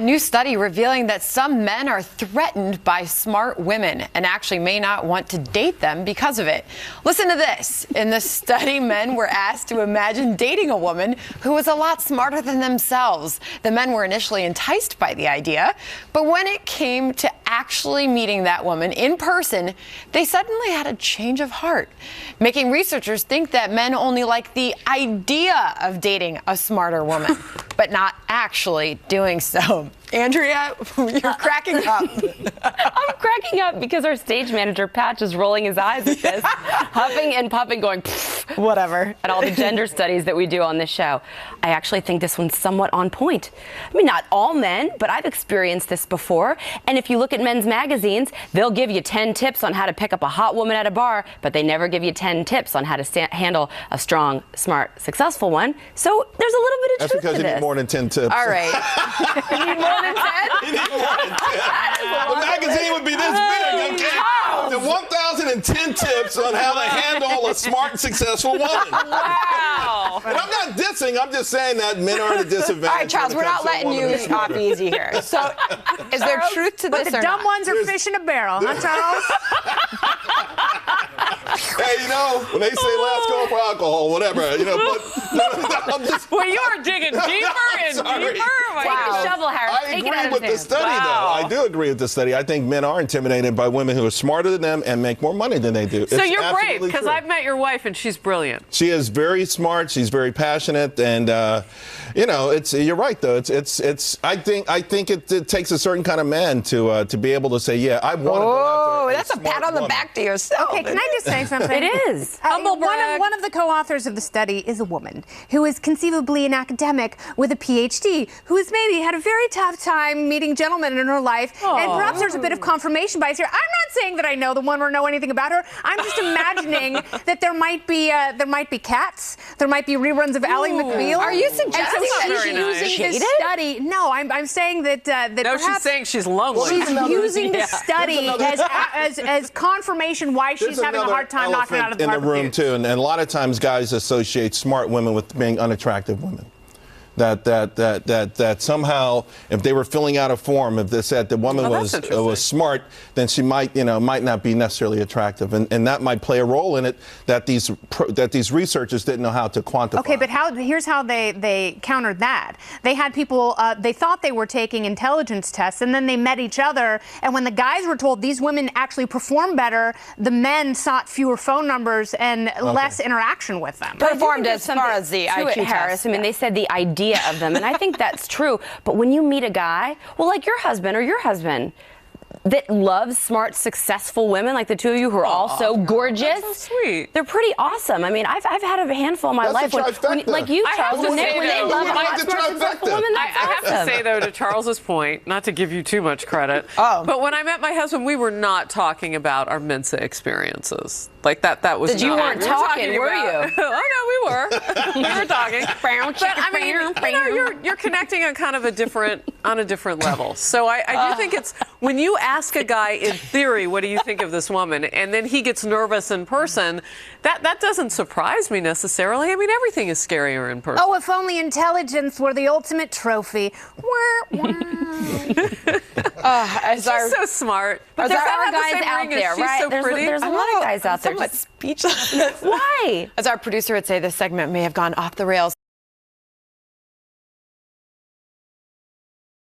A new study revealing that some men are threatened by smart women and actually may not want to date them because of it. Listen to this. In the study, men were asked to imagine dating a woman who was a lot smarter than themselves. The men were initially enticed by the idea, but when it came to actually meeting that woman in person, they suddenly had a change of heart, making researchers think that men only like the idea of dating a smarter woman, but not actually doing so. Andrea, you're cracking up. I'm cracking up because our stage manager, Patch, is rolling his eyes at this, huffing and puffing, going, whatever, at all the gender studies that we do on this show. I actually think this one's somewhat on point. I mean, not all men, but I've experienced this before. And if you look at men's magazines, they'll give you 10 tips on how to pick up a hot woman at a bar, but they never give you 10 tips on how to handle a strong, smart, successful one. So there's a little bit of That's truth because to you this. need more than 10 tips. All right. You need more than 10? You need more than 10. The magazine would be this big, okay? The 1,010 tips on how to handle a smart, successful woman. Wow. And I'm not dissing, I'm just saying that men are at a disadvantage. All right, Charles, we're not letting you off easy here. So, is there truth to this But the or dumb not? ones are fish in a barrel, huh, Charles? Hey, when they say last call for alcohol, whatever, but I'm just... Well, you are digging deeper and Sorry. deeper. Take the shovel, Harris. I Take it out agree of with his the hand. study, Wow. though. I do agree with the study. I think men are intimidated by women who are smarter than them and make more money than they do. So It's you're brave, absolutely because true. I've met your wife and she's brilliant. She is very smart. She's very passionate, and you're right though. I think it takes a certain kind of man to be able to say, yeah, I want to go Oh, after that's a pat smart on the woman. back to yourself. Okay, can I just say something? It is. Humble brag. One of the co-authors of the study is a woman who is conceivably an academic with a PhD who has maybe had a very tough time meeting gentlemen in her life, and perhaps there's a bit of confirmation bias here. I'm not saying that I know the woman or know anything about her. I'm just imagining that there might be cats, there might be reruns of Ally McBeal. Are you And so suggesting she's very nice. using this Shaded? study? No, I'm saying that No, perhaps she's saying she's lonely. she's using the study There's as confirmation why she's There's having a another hard time knocking it out of the in park the with room dudes. too, and a lot of times guys associate smart women with being unattractive women. That somehow, if they were filling out a form, if they said the woman that's interesting. was smart, then she might not be necessarily attractive, and that might play a role in it. That these researchers didn't know how to quantify. Okay, but here's how they countered that. They had people, they thought they were taking intelligence tests, and then they met each other, and when the guys were told these women actually perform better, the men sought fewer phone numbers and less interaction with them. But I do Performed think as there's far as the something to IQ it, Harris. test. I mean, they said the idea of them, and I think that's true. But when you meet a guy, well, like your husband, that loves smart, successful women, like the two of you who are all so gorgeous. That's so sweet. They're pretty awesome. I mean, I've had a handful in my That's life. a trifecta. Like you, I Charles, have to when say, they though, love we a like hot, the smart, successful trifecta. woman, I that's have to awesome. say, though, to Charles's point, not to give you too much credit, but when I met my husband, we were not talking about our Mensa experiences. Like that was You not- weren't we talking, were about- you? Oh, no, we were. We were talking. But, I mean, you're connecting on kind of a different level. So I do think it's, when you ask a guy in theory, what do you think of this woman? And then he gets nervous in person, that doesn't surprise me necessarily. I mean, everything is scarier in person. Oh, if only intelligence were the ultimate trophy. Wah, wah. As our, She's so smart. But Does there that are have the guys same out ring as there, she's right? so There's pretty? a lot of guys out there. somewhat Just speechless. why? As our producer would say, this segment may have gone off the rails.